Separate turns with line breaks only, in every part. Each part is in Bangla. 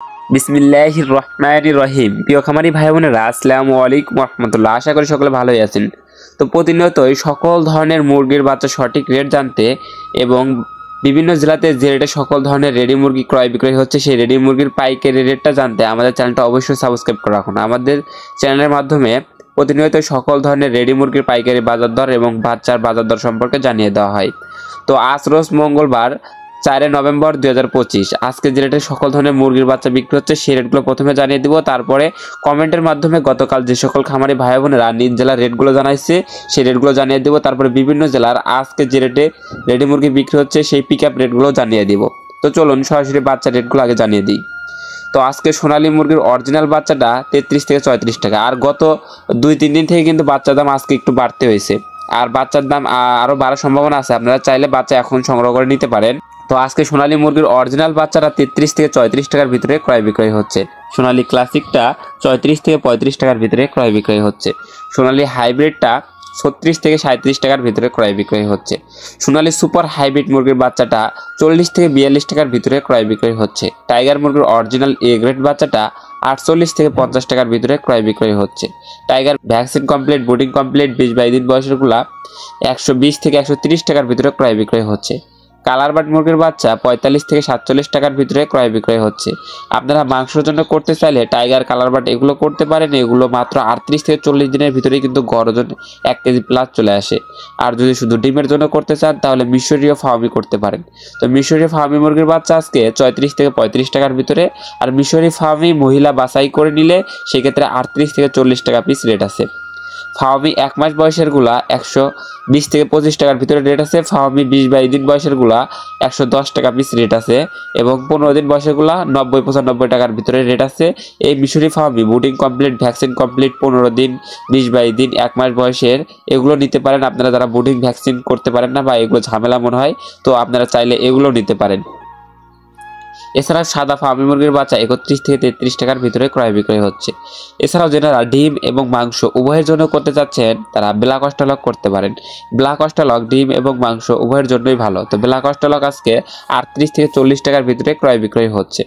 বিসমিল্লাহির রহমানির রহিম। প্রিয় খামারি ভাই বোনেরা, আসসালামু আলাইকুম রহমতুল্লাহ। আশা করি সকলে ভালোই আছেন। তো প্রতিনিয়তই সকল ধরনের মুরগির বাচ্চা সঠিক রেট জানতে এবং বিভিন্ন জেলাতে যে রেটে সকল ধরনের রেডি মুরগি ক্রয় বিক্রয় হচ্ছে সেই রেডি মুরগির পাইকারি রেটটা জানতে আমাদের চ্যানেলটা অবশ্যই সাবস্ক্রাইব করে রাখুন। আমাদের চ্যানেলের মাধ্যমে প্রতিনিয়ত সকল ধরনের রেডি মুরগির পাইকারি বাজার দর এবং বাচ্চার বাজার দর সম্পর্কে জানিয়ে দেওয়া হয়। তো আজ রোজ মঙ্গলবার 4 নভেম্বর 2025 আজকে যে রেটে সকল ধরনের মুরগির বাচ্চা বিক্রি হচ্ছে সেই রেটগুলো প্রথমে জানিয়ে দিব। তারপরে কমেন্টের মাধ্যমে গতকাল যে সকল খামারি ভাই বোনেরা নিজ জেলার রেটগুলো জানাইছে সেই রেটগুলো জানিয়ে দিব। তারপরে বিভিন্ন জেলার আজকে যে রেটে রেডি মুরগি বিক্রি হচ্ছে সেই পিক আপ রেটগুলো জানিয়ে দিব। তো চলুন সরাসরি বাচ্চা রেটগুলো আগে জানিয়ে দিই। তো আজকে সোনালী মুরগির অরিজিনাল বাচ্চাটা 33 থেকে 34 টাকা। আর গত 2-3 দিন থেকে কিন্তু বাচ্চার দাম আজকে একটু বাড়তে হয়েছে, আর বাচ্চার দাম আরও বাড়ার সম্ভাবনা আছে। আপনারা চাইলে বাচ্চা এখন সংগ্রহ করে নিতে পারেন। তো আজকে সোনালী মুরগির অরিজিনাল বাচ্চাটা 33 থেকে 34 টাকার ভিতরে ক্রয় বিক্রয় হচ্ছে। সোনালী ক্লাসিকটা 34 থেকে 35 টাকার ভিতরে ক্রয় বিক্রয় হচ্ছে। সোনালী হাইব্রিডটা 36 থেকে 37 টাকার ভিতরে ক্রয় বিক্রয় হচ্ছে। সোনালী সুপার হাইব্রিড মুরগির বাচ্চাটা 40 থেকে 42 টাকার ভিতরে ক্রয় বিক্রয় হচ্ছে। টাইগার মুরগির অরিজিনাল এ গ্রেড বাচ্চাটা 48 থেকে 50 টাকার ভিতরে ক্রয় বিক্রয় হচ্ছে। টাইগার ভ্যাকসিন কমপ্লিট, বুডিং কমপ্লিট 20-22 দিন বয়সেরগুলা 120 থেকে 130 টাকার ভিতরে ক্রয় বিক্রয় হচ্ছে। কালার বাট মুরগির বাচ্চা 45 থেকে 47 টাকার ভিতরে ক্রয় বিক্রয় হচ্ছে। আপনারা মাংসের জন্য করতে চাইলে টাইগার, কালার বাট এগুলো করতে পারেন। এগুলো মাত্র 38 থেকে 40 দিনের ভিতরেই কিন্তু গড় ওজন 1 কেজি প্লাস চলে আসে। আর যদি শুধু ডিমের জন্য করতে চান তাহলে মিশরীয় ফার্মি করতে পারেন। তো মিশরীয় ফার্মি মুরগির বাচ্চা আজকে 34 থেকে 35 টাকার ভিতরে, আর মিশরী ফার্মি মহিলা বাছাই করে নিলে সেক্ষেত্রে 38 থেকে 40 টাকা পিস রেট আছে। ফাওমি 1 মাস বয়সেরগুলা 120 থেকে 25 টাকার ভিতরে রেট আছে। ফাওমি 20-22 দিন বয়সেরগুলা 110 টাকা পিস রেট আছে এবং 15 দিন বয়সেরগুলা 90-95 টাকার ভিতরে রেট আছে। এই মিশরি ফাওমি বুডিং কমপ্লিট, ভ্যাকসিন কমপ্লিট 15 দিন, 20-22 দিন, 1 মাস বয়সের এগুলো নিতে পারেন। আপনারা যারা বুডিং ভ্যাকসিন করতে পারেন না বা এগুলো ঝামেলা মনে হয় তো আপনারা চাইলে এগুলো নিতে পারেন। এছাড়া সাদা ফার্মি মুরগির বাচ্চা 31 থেকে 33 টাকার ভিতরে ক্রয় বিক্রয় হচ্ছে। এছাড়াও যারা ডিম এবং মাংস উভয়ের জন্য করতে চাচ্ছেন তারা ব্ল্যাক অস্ট্রালক করতে পারেন। ব্ল্যাক অস্ট্রালক ডিম এবং মাংস উভয়ের জন্যই ভালো। তো ব্ল্যাক অস্ট্রালক আজকে 38 থেকে 40 টাকার ভিতরে ক্রয় বিক্রয় হচ্ছে।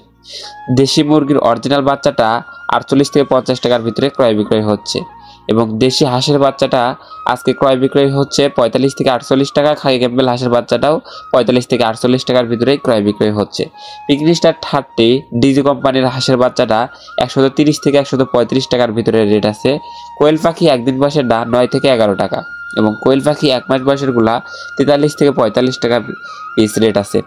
দেশি মুরগির অরিজিনাল বাচ্চাটা 48 থেকে 50 টাকার ভিতরে ক্রয় বিক্রয় হচ্ছে এবং দেশি হাঁসের বাচ্চাটা আজকে ক্রয় বিক্রয় হচ্ছে 45 থেকে 48 টাকা। খাকি ক্যাম্পবেল হাঁসের বাচ্চাটাও 45 থেকে 48 টাকার ভিতরেই ক্রয় বিক্রয় হচ্ছে। পিকনিক স্টার 30 ডিজি কোম্পানির হাঁসের বাচ্চাটা 130 থেকে 135 টাকার ভিতরে রেট আছে। কোয়েল পাখি একদিন বয়সেরটা 9 থেকে 11 টাকা এবং কোয়েল পাখি 1 মাস বয়সেরগুলা 43 থেকে 45 টাকা পিস রেট আছে।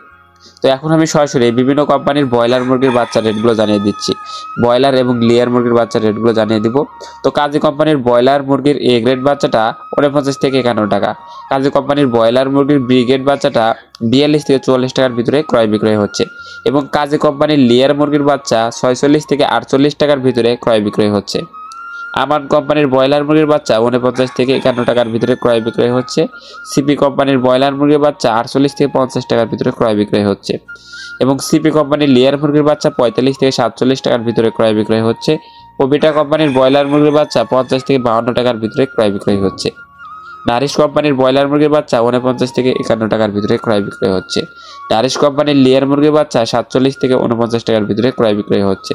তো এখন আমি সরাসরি বিভিন্ন কোম্পানির ব্রয়লার মুরগির বাচ্চার রেটগুলো জানিয়ে দিচ্ছি। ব্রয়লার এবং লেয়ার মুরগির বাচ্চার রেটগুলো জানিয়ে দিব। তো কাজী কোম্পানির ব্রয়লার মুরগির এ গ্রেড বাচ্চাটা 49 থেকে 51 টাকা। কাজী কোম্পানির ব্রয়লার মুরগির বি গ্রেড বাচ্চাটা 42 থেকে 44 টাকার ভিতরে ক্রয় বিক্রয় হচ্ছে এবং কাজী কোম্পানির লেয়ার মুরগির বাচ্চা 46 থেকে 48 টাকার ভিতরে ক্রয় বিক্রয় হচ্ছে। আমান কোম্পানির ব্রয়লার মুরগির বাচ্চা 49 থেকে 51 টাকার ভিতরে ক্রয় বিক্রয় হচ্ছে। সিপি কোম্পানির ব্রয়লার মুরগির বাচ্চা 48 থেকে 50 টাকার ভিতরে ক্রয় বিক্রয় হচ্ছে এবং সিপি কোম্পানির লেয়ার মুরগির বাচ্চা 45 থেকে 47 টাকার ভিতরে ক্রয় বিক্রয় হচ্ছে। পবিটা কোম্পানির ব্রয়লার মুরগির বাচ্চা 50 থেকে 52 টাকার ভিতরে ক্রয় বিক্রয় হচ্ছে। নারিশ কোম্পানির ব্রয়লার মুরগির বাচ্চা 49 থেকে 51 টাকার ভিতরে ক্রয় বিক্রয় হচ্ছে। নারিশ কোম্পানির লেয়ার মুরগির বাচ্চা 47 থেকে 49 টাকার ভিতরে ক্রয় বিক্রয় হচ্ছে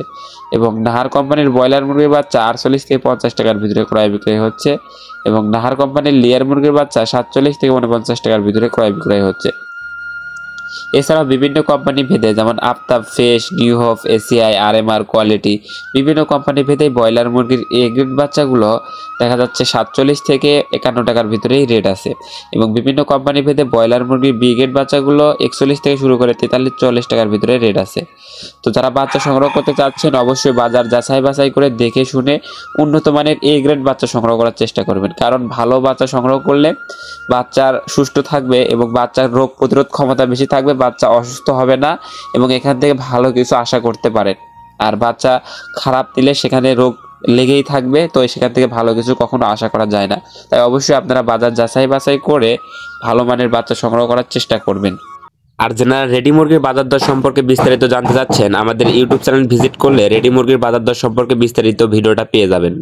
এবং নাহার কোম্পানির ব্রয়লার মুরগির বাচ্চা 48 থেকে 50 টাকার ভিতরে ক্রয় বিক্রয় হচ্ছে এবং নাহার কোম্পানির লেয়ার মুরগির বাচ্চা 47 থেকে 49 টাকার ভিতরে ক্রয় বিক্রয় হচ্ছে। এছাড়াও বিভিন্ন কোম্পানি ভেদে যেমন আফতাব, ফেস, New Hope, ACI, RMR, Quality বিভিন্ন কোম্পানি ভেদে ব্রয়লার মুরগির এ গ্রেড বাচ্চাগুলো দেখা যাচ্ছে 47 থেকে 51 টাকার ভিতরেই রেট আছে এবং বিভিন্ন কোম্পানি ভেদে ব্রয়লার মুরগির বি গ্রেড বাচ্চাগুলো 41 থেকে শুরু করে 43-44 টাকার ভিতরে রেট আছে। তো যারা বাচ্চা সংগ্রহ করতে চাচ্ছেন অবশ্যই বাজার যাচাই বাছাই করে দেখে শুনে উন্নত মানের এ গ্রেড বাচ্চা সংগ্রহ করার চেষ্টা করবেন, কারণ ভালো বাচ্চা সংগ্রহ করলে বাচ্চার সুস্থ থাকবে এবং বাচ্চার রোগ প্রতিরোধ ক্ষমতা বেশি থাকবে, বাচ্চা অসুস্থ হবে না এবং এখান থেকে ভালো কিছু আশা করতে পারেন। আর বাচ্চা খারাপ দিলে সেখানে রোগ লেগেই থাকবে, তো সেখান থেকে ভালো কিছু কখনো আশা করা যায় না। তাই অবশ্যই আপনারা বাজার যাচাই বাছাই করে ভালো মানের বাচ্চা সংগ্রহ করার চেষ্টা করবেন। আর যারা রেডি মুরগির বাজার দর সম্পর্কে বিস্তারিত জানতে চাচ্ছেন আমাদের ইউটিউব চ্যানেল ভিজিট করলে রেডি মুরগির বাজার দর সম্পর্কে বিস্তারিত ভিডিওটা পেয়ে যাবেন।